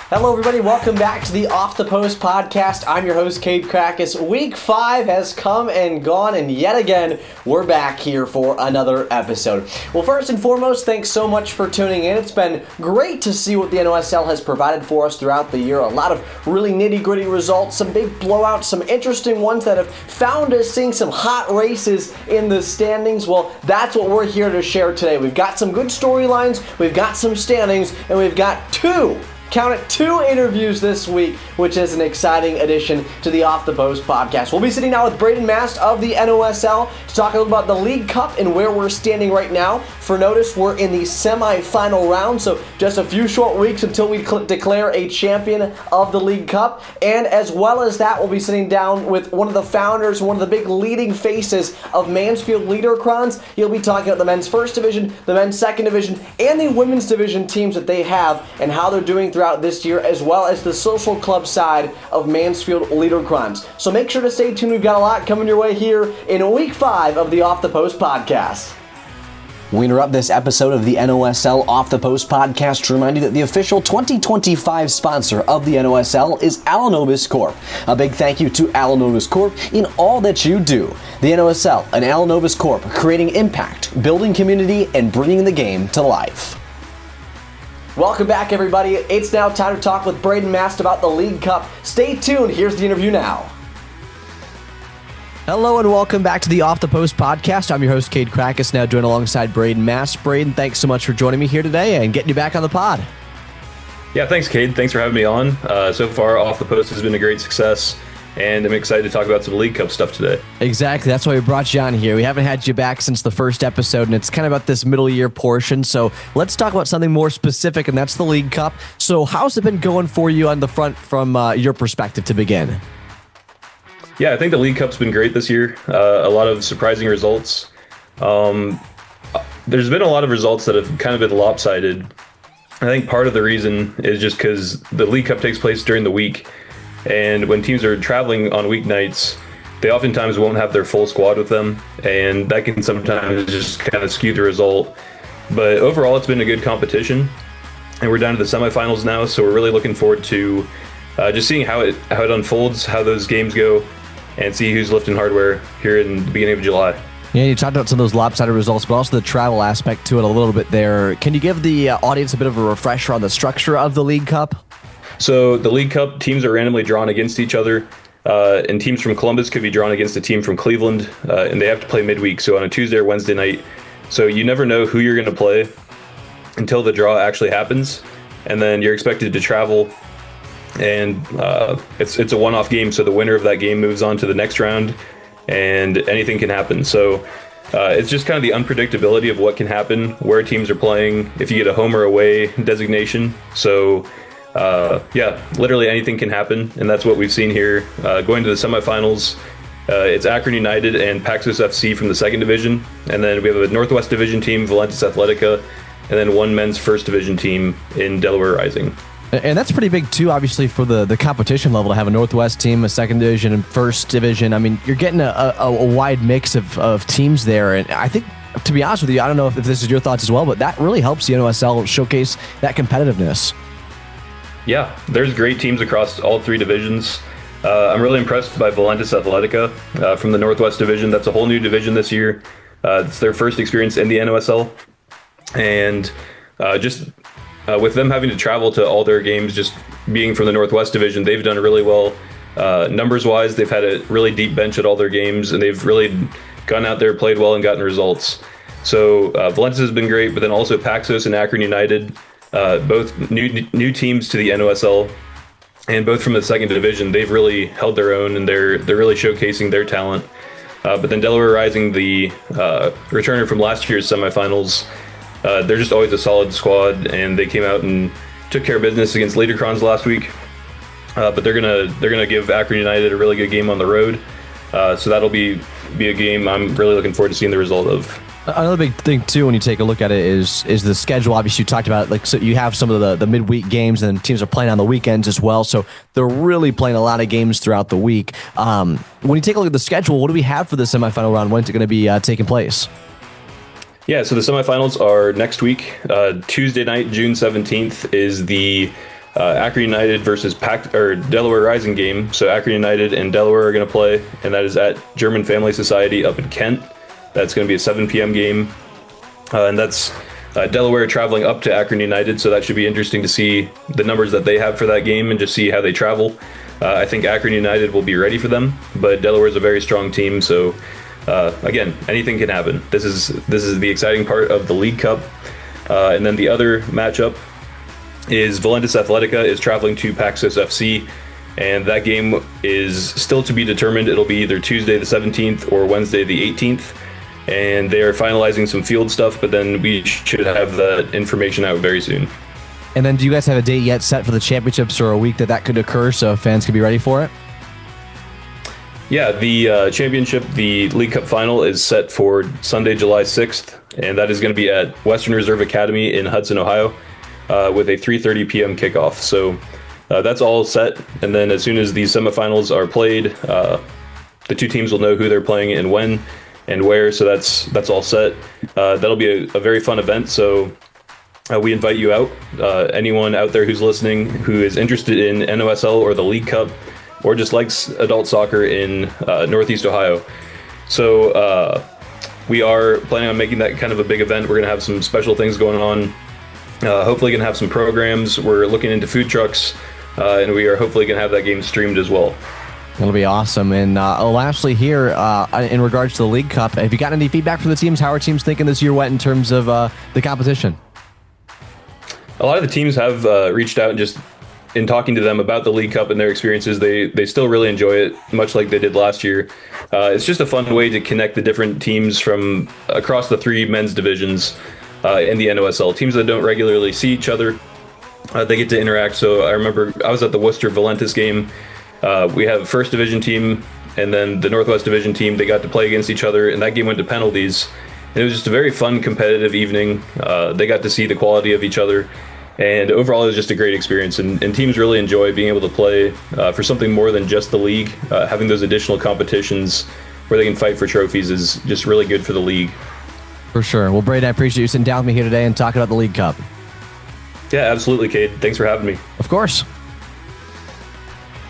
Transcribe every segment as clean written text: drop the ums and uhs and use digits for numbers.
Hello, everybody. Welcome back to the Off the Post podcast. I'm your host, Cade Krakus. Week 5 has come and gone, and yet again, we're back here for another episode. Well, first and foremost, thanks so much for tuning in. It's been great to see what the NOSL has provided for us throughout the year. A lot of really nitty-gritty results, some big blowouts, some interesting ones that have found us seeing some hot races in the standings. Well, that's what we're here to share today. We've got some good storylines, we've got some standings, and we've got two interviews this week, which is an exciting addition to the Off the Post podcast. We'll be sitting down with Braden Mast of the NOSL to talk a little about the League Cup and where we're standing right now. For notice, we're in the semi-final round, so just a few short weeks until we declare a champion of the League Cup. And as well as that, we'll be sitting down with one of the founders, one of the big leading faces of Mansfield Liederkranz. He'll be talking about the men's first division, the men's second division, and the women's division teams that they have and how they're doing throughout this year, as well as the social club side of Mansfield Liederkranz. So make sure to stay tuned. We've got a lot coming your way here in Week 5 of the Off the Post podcast. We interrupt this episode of the NOSL Off the Post podcast to remind you that the official 2025 sponsor of the NOSL is Alanovus Corp. A big thank you to Alanovus Corp in all that you do. The NOSL and Alanovus Corp, creating impact, building community, and bringing the game to life. Welcome back, everybody. It's now time to talk with Braden Mast about the League Cup. Stay tuned. Here's the interview now. Hello and welcome back to the Off the Post podcast. I'm your host, Cade Krakus, now joined alongside Braden Mast. Braden, thanks so much for joining me here today and getting you back on the pod. Yeah, thanks, Cade. Thanks for having me on. So far, Off the Post has been a great success, and I'm excited to talk about some League Cup stuff today. Exactly. That's why we brought you on here. We haven't had you back since the first episode, and it's kind of about this middle year portion. So let's talk about something more specific, and that's the League Cup. So how's it been going for you on the front from your perspective to begin? Yeah, I think the League Cup's been great this year. A lot of surprising results. There's been a lot of results that have kind of been lopsided. I think part of the reason is just because the League Cup takes place during the week. And when teams are traveling on weeknights, they oftentimes won't have their full squad with them. And that can sometimes just kind of skew the result. But overall, it's been a good competition. And we're down to the semifinals now. So we're really looking forward to just seeing how it unfolds, how those games go, and see who's lifting hardware here in the beginning of July. Yeah, you talked about some of those lopsided results, but also the travel aspect to it a little bit there. Can you give the audience a bit of a refresher on the structure of the League Cup? So the League Cup, teams are randomly drawn against each other, and teams from Columbus could be drawn against a team from Cleveland, and they have to play midweek, so on a Tuesday or Wednesday night. So you never know who you're going to play until the draw actually happens, and then you're expected to travel. And it's a one-off game, so the winner of that game moves on to the next round, and anything can happen. So it's just kind of the unpredictability of what can happen, where teams are playing, if you get a home or away designation. So yeah, literally anything can happen, and that's what we've seen here. Going to the semifinals, it's Akron United and Paxos FC from the second division, and then we have a Northwest Division team, Valentis Athletica, and then one men's first division team in Delaware Rising. And that's pretty big, too, obviously, for the competition level to have a Northwest team, a second division, and first division. I mean, you're getting a wide mix of teams there. And I think, to be honest with you, I don't know if this is your thoughts as well, but that really helps the NOSL showcase that competitiveness. Yeah, there's great teams across all three divisions. I'm really impressed by Valentis Athletica from the Northwest Division. That's a whole new division this year. It's their first experience in the NOSL. And with them having to travel to all their games, just being from the Northwest Division, they've done really well. Numbers-wise, they've had a really deep bench at all their games, and they've really gone out there, played well, and gotten results. So Valentis has been great, but then also Paxos and Akron United, both new teams to the NOSL, and both from the second division. They've really held their own, and they're really showcasing their talent. But then Delaware Rising, the returner from last year's semifinals, they're just always a solid squad, and they came out and took care of business against Liederkranz last week. But they're gonna give Akron United a really good game on the road. So that'll be a game I'm really looking forward to seeing the result of. Another big thing too, when you take a look at it, is the schedule. Obviously, you talked about like, so you have some of the midweek games, and teams are playing on the weekends as well. So they're really playing a lot of games throughout the week. When you take a look at the schedule, what do we have for the semifinal round? When's it going to be taking place? Yeah, so the semifinals are next week. Tuesday night, June 17th, is the Akron United versus Delaware Rising game. So Akron United and Delaware are going to play, and that is at German Family Society up in Kent. That's going to be a 7 p.m. game, and that's Delaware traveling up to Akron United, so that should be interesting to see the numbers that they have for that game and just see how they travel. I think Akron United will be ready for them, but Delaware is a very strong team, so again, anything can happen. This is the exciting part of the League Cup. And then the other matchup is Valentis Athletica is traveling to Paxos FC, and that game is still to be determined. It'll be either Tuesday the 17th or Wednesday the 18th, and they are finalizing some field stuff, but then we should have that information out very soon. And then do you guys have a date yet set for the championships or a week that could occur so fans can be ready for it? Yeah, the championship, the League Cup final, is set for Sunday, July 6th, and that is going to be at Western Reserve Academy in Hudson, Ohio, with a 3:30 p.m. kickoff. So that's all set, and then as soon as these semifinals are played, the two teams will know who they're playing and when and where, so that's all set. That'll be a very fun event, so we invite you out. Anyone out there who's listening who is interested in NOSL or the League Cup, or just likes adult soccer in Northeast Ohio. So we are planning on making that kind of a big event. We're going to have some special things going on. Hopefully going to have some programs. We're looking into food trucks, and we are hopefully going to have that game streamed as well. It'll be awesome. And lastly here, in regards to the League Cup, have you gotten any feedback from the teams? How are teams thinking this year went in terms of the competition? A lot of the teams have reached out and just in talking to them about the League Cup and their experiences, they still really enjoy it, much like they did last year. It's just a fun way to connect the different teams from across the 3 men's divisions in the NOSL. Teams that don't regularly see each other, they get to interact. So I remember I was at the Worcester Valentis game. We have a first division team and then the Northwest Division team. They got to play against each other, and that game went to penalties. And it was just a very fun, competitive evening. They got to see the quality of each other. And overall, it was just a great experience, and teams really enjoy being able to play for something more than just the league. Having those additional competitions where they can fight for trophies is just really good for the league. For sure. Well, Braden, I appreciate you sitting down with me here today and talking about the League Cup. Yeah, absolutely, Cade. Thanks for having me. Of course.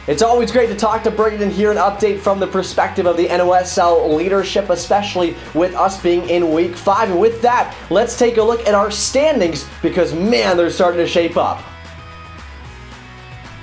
It's always great to talk to Braden and hear an update from the perspective of the NOSL leadership, especially with us being in Week 5. And with that, let's take a look at our standings because, man, they're starting to shape up.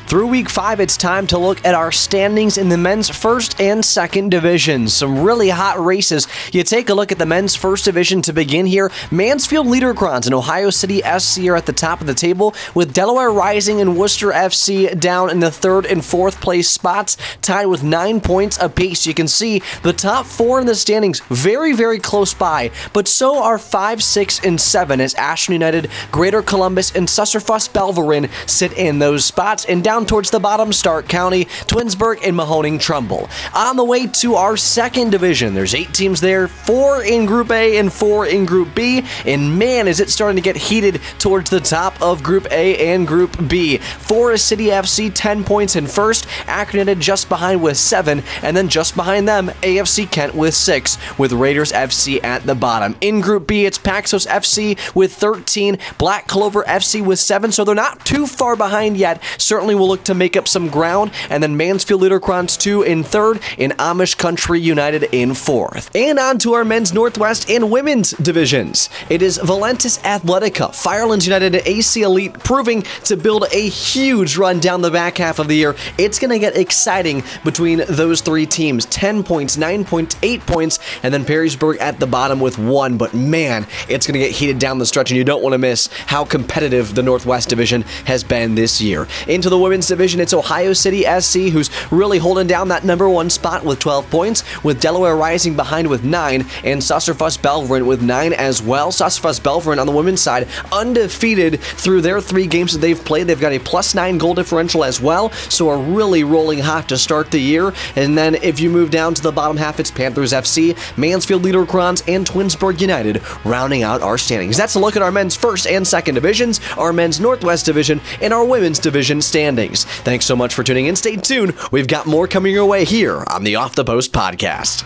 Through Week 5, it's time to look at our standings in the men's first and second divisions. Some really hot races. You take a look at the men's first division to begin here. Mansfield Liederkranz and Ohio City SC are at the top of the table, with Delaware Rising and Worcester FC down in the 3rd and 4th place spots, tied with 9 points apiece. You can see the top 4 in the standings very, very close by, but so are 5, 6, and 7 as Ashland United, Greater Columbus, and Susserfuss Belverin sit in those spots, and down towards the bottom, Stark County, Twinsburg, and Mahoning Trumbull. On the way to our second division, there's 8 teams there, 4 in Group A and 4 in Group B, and man, is it starting to get heated towards the top of Group A and Group B. Forest City FC, 10 points in first, Akron United just behind with 7, and then just behind them, AFC Kent with 6, with Raiders FC at the bottom. In Group B, it's Paxos FC with 13, Black Clover FC with 7, so they're not too far behind yet. Certainly will look to make up some ground, and then Mansfield Liederkranz 2 in 3rd, and Amish Country United in 4th. And on to our men's Northwest and women's divisions. It is Valentis Athletica, Firelands United, and AC Elite proving to build a huge run down the back half of the year. It's going to get exciting between those 3 teams. 10 points, 9 points, 8 points, and then Perrysburg at the bottom with 1. But man, it's going to get heated down the stretch, and you don't want to miss how competitive the Northwest Division has been this year. Into the women's division, it's Ohio City SC who's really holding down that number 1 spot with 12 points, with Delaware Rising behind with 9, and Susserfuss Belverin with 9 as well. Susserfuss Belverin on the women's side undefeated through their 3 games that they've played. They've got a +9 goal differential as well, so are really rolling hot to start the year. And then if you move down to the bottom half, it's Panthers FC, Mansfield Liederkranz, and Twinsburg United rounding out our standings. That's a look at our men's first and second divisions, our men's Northwest division, and our women's division standings. Thanks so much for tuning in. Stay tuned. We've got more coming your way here on the Off the Post podcast.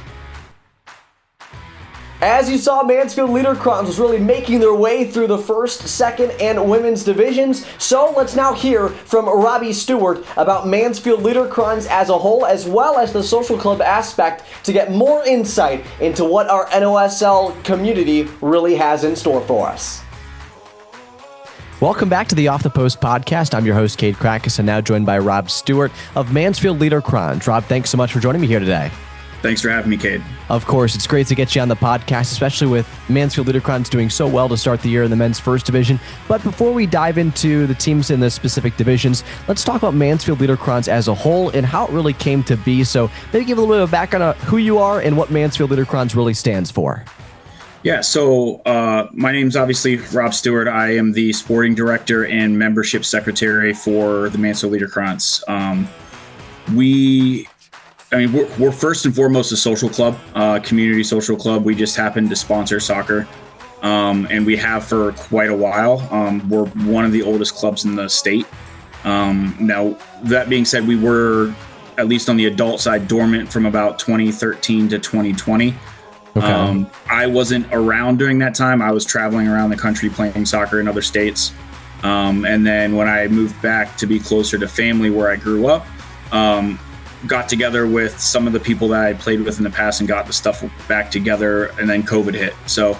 As you saw, Mansfield Liederkranz was really making their way through the first, second, and women's divisions. So let's now hear from Robbie Stewart about Mansfield Liederkranz as a whole, as well as the social club aspect, to get more insight into what our NOSL community really has in store for us. Welcome back to the Off the Post podcast. I'm your host, Cade Krakus, and now joined by Rob Stewart of Mansfield Liederkranz. Rob, thanks so much for joining me here today. Thanks for having me, Cade. Of course, it's great to get you on the podcast, especially with Mansfield Liederkranz doing so well to start the year in the men's first division. But before we dive into the teams in the specific divisions, let's talk about Mansfield Liederkranz as a whole and how it really came to be. So maybe give a little bit of background on who you are and what Mansfield Liederkranz really stands for. Yeah, so my name's obviously Rob Stewart. I am the sporting director and membership secretary for the Mansfield Liederkranz. We're first and foremost a social club, community social club. We just happen to sponsor soccer, and we have for quite a while. We're one of the oldest clubs in the state. Now, that being said, we were, at least on the adult side, dormant from about 2013 to 2020. Okay. I wasn't around during that time. I was traveling around the country playing soccer in other states. And then when I moved back to be closer to family where I grew up, got together with some of the people that I played with in the past and got the stuff back together, and then COVID hit. So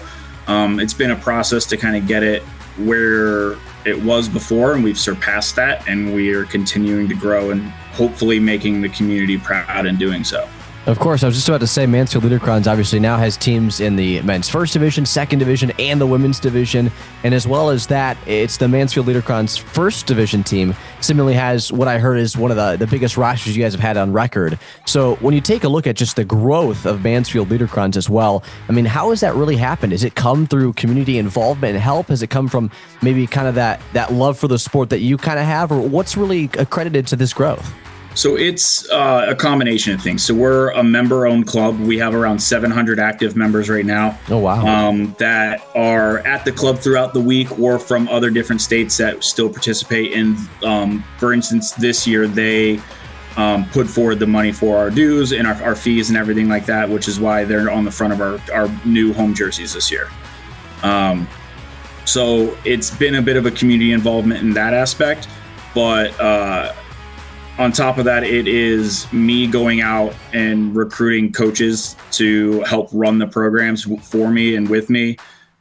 it's been a process to kind of get it where it was before, and we've surpassed that, and we are continuing to grow and hopefully making the community proud in doing so. Of course, I was just about to say Mansfield Liederkranz obviously now has teams in the men's first division, second division, and the women's division. And as well as that, it's the Mansfield Liederkranz first division team. Similarly has what I heard is one of the biggest rosters you guys have had on record. So when you take a look at just the growth of Mansfield Liederkranz as well, I mean, how has that really happened? Has it come through community involvement and help? Has it come from maybe kind of that love for the sport that you kind of have? Or what's really accredited to this growth? So it's a combination of things. So we're a member-owned club. We have around 700 active members right now. Oh, wow. That are at the club throughout the week or from other different states that still participate in. For instance, this year they put forward the money for our dues and our fees and everything like that, which is why they're on the front of our new home jerseys this year. So it's been a bit of a community involvement in that aspect, but on top of that, it is me going out and recruiting coaches to help run the programs for me and with me.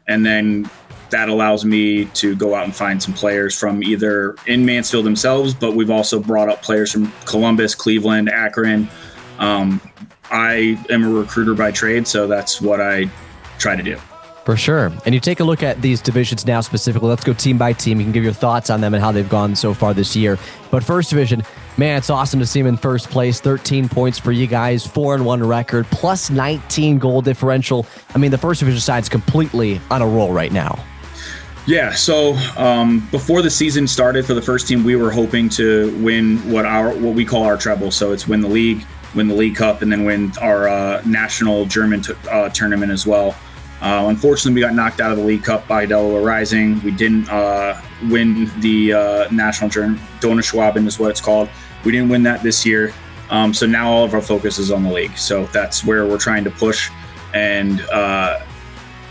And then that allows me to go out and find some players from either in Mansfield themselves, but we've also brought up players from Columbus, Cleveland, Akron. I am a recruiter by trade, so that's what I try to do. For sure. And you take a look at these divisions now specifically. Let's go team by team. You can give your thoughts on them and how they've gone so far this year. But first division, man, it's awesome to see them in first place. 13 points for you guys, 4-1 record, plus 19 goal differential. I mean, the first division side's completely on a roll right now. Yeah, so before the season started for the first team, we were hoping to win what we call our treble. So it's win the League Cup, and then win our national German tournament as well. Unfortunately, we got knocked out of the League Cup by Delaware Rising. We didn't win the national Donauschwaben is what it's called. We didn't win that this year. So now all of our focus is on the league. So that's where we're trying to push and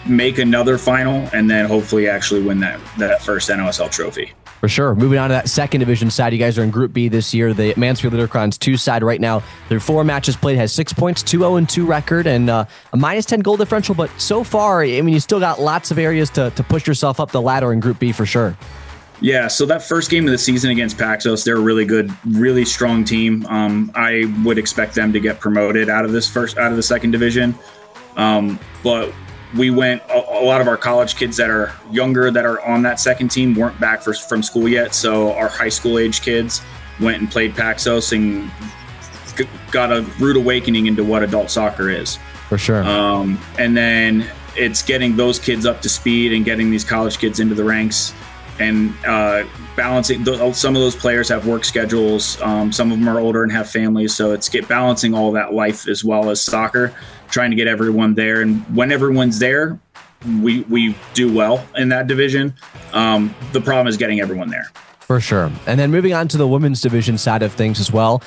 make another final, and then hopefully actually win that first NOSL trophy. For sure. Moving on to that second division side, you guys are in Group B this year. The Mansfield Liederkranz 2 side right now, their 4 matches played, has 6 points, 2-0-2 record, and a minus 10 goal differential. But so far, I mean, you still got lots of areas to push yourself up the ladder in Group B for sure. Yeah, so that first game of the season against Paxos, they're a really good, really strong team. I would expect them to get promoted out of the second division. But we went, a lot of our college kids that are younger that are on that second team weren't back from school yet. So our high school age kids went and played Paxos and got a rude awakening into what adult soccer is. For sure. And then it's getting those kids up to speed and getting these college kids into the ranks and balancing. Some of those players have work schedules. Some of them are older and have families. So it's balancing all that life as well as soccer, trying to get everyone there. And when everyone's there, we do well in that division. The problem is getting everyone there. For sure. And then moving on to the women's division side of things as well.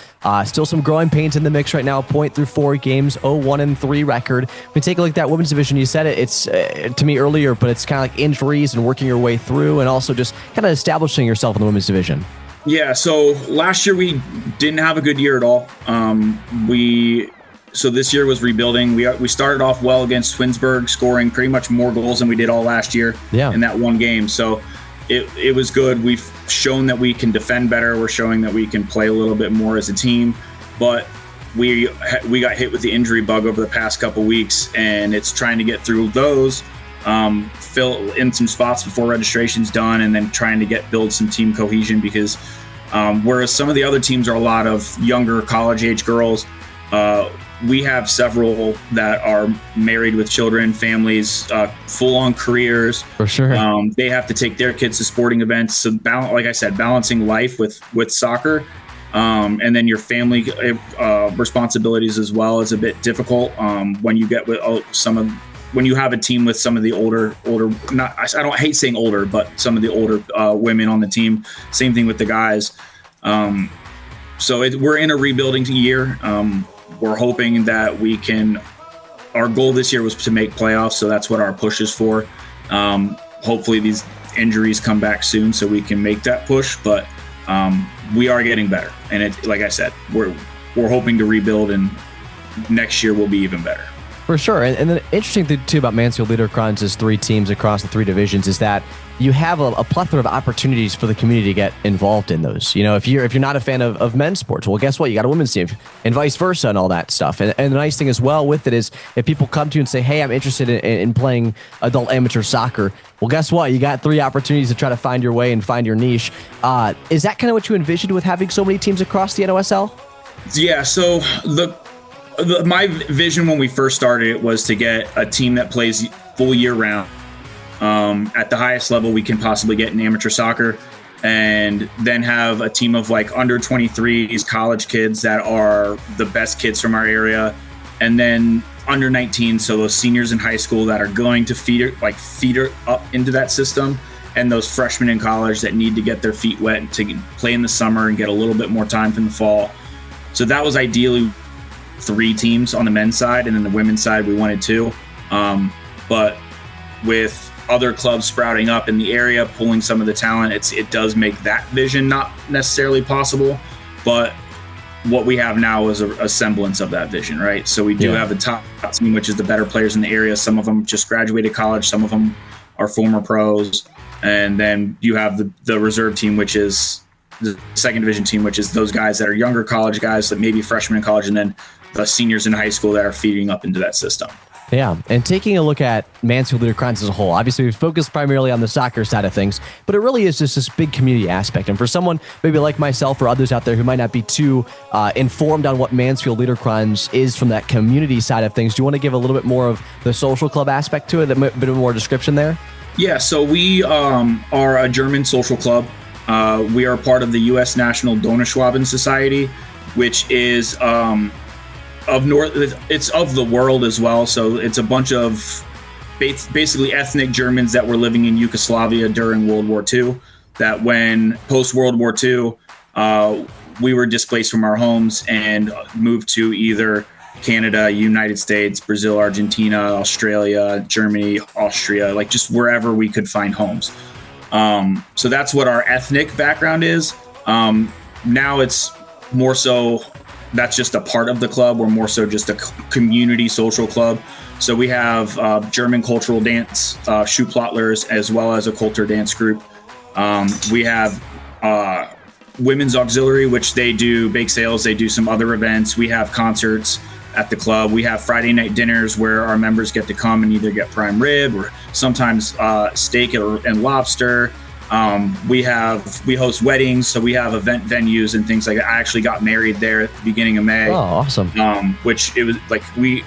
Still some growing pains in the mix right now. Point through 4 games, 0-1-3 record. When we take a look at that women's division, you said it's to me earlier, but it's kind of like injuries and working your way through and also just kind of establishing yourself in the women's division. Yeah, so last year we didn't have a good year at all. So this year was rebuilding. We started off well against Twinsburg, scoring pretty much more goals than we did all last year in that one game. So it was good. We've shown that we can defend better. We're showing that we can play a little bit more as a team. But we got hit with the injury bug over the past couple weeks, and it's trying to get through those, fill in some spots before registration's done, and then trying to build some team cohesion because whereas some of the other teams are a lot of younger college-age girls, we have several that are married with children, families, full-on careers. For sure. They have to take their kids to sporting events. So, like I said, balancing life with soccer, and then your family responsibilities as well is a bit difficult when you get with when you have a team with some of the older. I don't hate saying older, but some of the older women on the team. Same thing with the guys. So we're in a rebuilding year. We're hoping that we can. Our goal this year was to make playoffs, so that's what our push is for. Hopefully, these injuries come back soon, so we can make that push. But we are getting better, and like I said, we're hoping to rebuild, and next year will be even better. For sure. And the interesting thing, too, about Mansfield Liederkranz's 3 teams across the 3 divisions is that you have a plethora of opportunities for the community to get involved in those. You know, if you're not a fan of men's sports, well, guess what? You got a women's team and vice versa and all that stuff. And the nice thing as well with it is if people come to you and say, hey, I'm interested in playing adult amateur soccer, well, guess what? You got 3 opportunities to try to find your way and find your niche. Is that kind of what you envisioned with having so many teams across the NOSL? Yeah, so my vision when we first started it was to get a team that plays full year round at the highest level we can possibly get in amateur soccer, and then have a team of like under 23s college kids that are the best kids from our area, and then under 19, so those seniors in high school that are going to feeder up into that system, and those freshmen in college that need to get their feet wet to play in the summer and get a little bit more time from the fall. So that was ideally 3 teams on the men's side, and then the women's side we wanted 2. But with other clubs sprouting up in the area, pulling some of the talent, it does make that vision not necessarily possible. But what we have now is a semblance of that vision, right? So we do have the top team, which is the better players in the area. Some of them just graduated college, some of them are former pros, and then you have the reserve team, which is the second division team, which is those guys that are younger college guys that maybe freshmen in college, and then the seniors in high school that are feeding up into that system. Yeah, and taking a look at Mansfield Liederkranz as a whole, obviously we've focused primarily on the soccer side of things, but it really is just this big community aspect. And for someone maybe like myself or others out there who might not be too informed on what Mansfield Liederkranz is from that community side of things, do you want to give a little bit more of the social club aspect to it, a bit of more description there? Yeah, so we are a German social club. We are part of the U.S. National Donauschwaben Society, which is it's of the world as well. So it's a bunch of basically ethnic Germans that were living in Yugoslavia during World War II, that when post-World War II, we were displaced from our homes and moved to either Canada, United States, Brazil, Argentina, Australia, Germany, Austria, like just wherever we could find homes. So that's what our ethnic background is. Now it's more so that's just a part of the club. We're more so just a community social club. So we have German cultural dance, Schuhplottlers, as well as a Kultur dance group. We have women's auxiliary, which they do bake sales. They do some other events. We have concerts at the club. We have Friday night dinners where our members get to come and either get prime rib or sometimes steak and lobster. We host weddings, so we have event venues and things like that. I actually got married there at the beginning of May. Oh, awesome. Which it was like we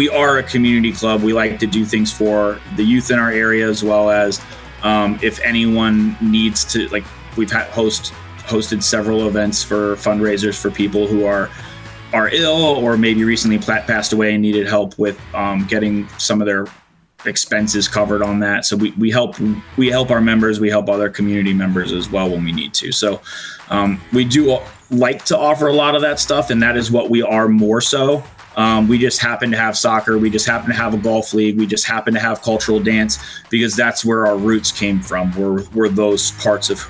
are a community club. We like to do things for the youth in our area, as well as if anyone needs to, like we've hosted several events for fundraisers for people who are ill or maybe recently passed away and needed help with getting some of their expenses covered on that. So we help our members, we help other community members as well when we need to. So we do like to offer a lot of that stuff, and that is what we are more so. We just happen to have soccer. We just happen to have a golf league. We just happen to have cultural dance because that's where our roots came from. We're those parts of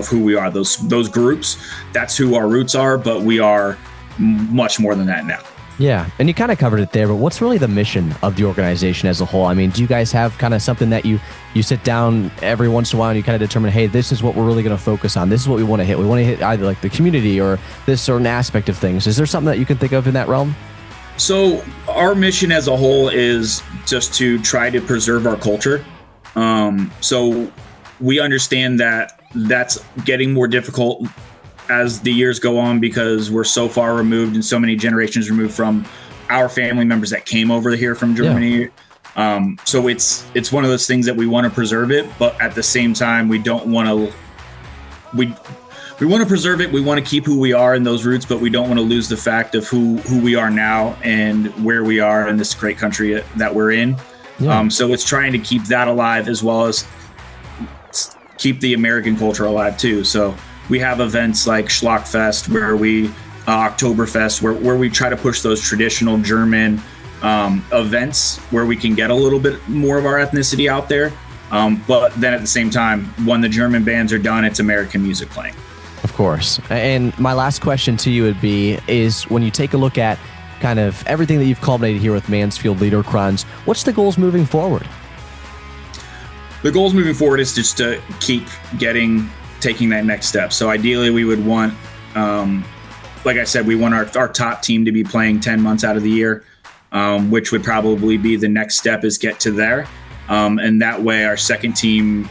who we are, those groups. That's who our roots are, but we are much more than that now. Yeah, and you kind of covered it there, but what's really the mission of the organization as a whole? I mean, do you guys have kind of something that you sit down every once in a while and you kind of determine, hey, this is what we're really going to focus on. This is what we want to hit. We want to hit either like the community or this certain aspect of things. Is there something that you can think of in that realm? So our mission as a whole is just to try to preserve our culture. So we understand that that's getting more difficult as the years go on because we're so far removed and so many generations removed from our family members that came over here from Germany. Yeah. So it's one of those things that we want to preserve it, but at the same time, we don't want to. We want to preserve it. We want to keep who we are in those roots, but we don't want to lose the fact of who we are now and where we are in this great country that we're in. Yeah. So it's trying to keep that alive as well as keep the American culture alive too. So we have events like Schlockfest, where Oktoberfest, where we try to push those traditional German events where we can get a little bit more of our ethnicity out there. But then at the same time, when the German bands are done, it's American music playing. Of course. And my last question to you would be, is when you take a look at kind of everything that you've culminated here with Mansfield Liederkranz, what's the goals moving forward? The goals moving forward is just to keep taking that next step. So ideally we would want, like I said, we want our top team to be playing 10 months out of the year, which would probably be the next step is get to there. And that way our second team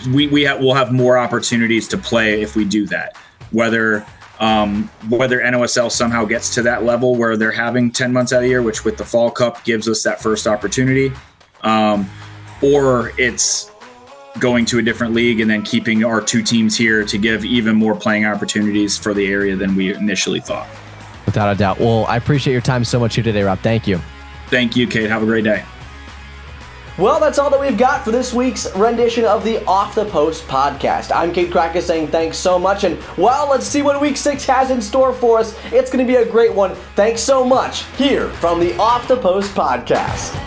we'll have more opportunities to play if we do that. Whether NOSL somehow gets to that level where they're having 10 months out of the year, which with the Fall Cup gives us that first opportunity, or it's going to a different league and then keeping our two teams here to give even more playing opportunities for the area than we initially thought. Without a doubt. Well, I appreciate your time so much here today, Rob. Thank you. Thank you, Kate. Have a great day. Well, that's all that we've got for this week's rendition of the Off the Post podcast. I'm Kate Krakus saying thanks so much, and well, let's see what Week 6 has in store for us. It's going to be a great one. Thanks so much here from the Off the Post podcast.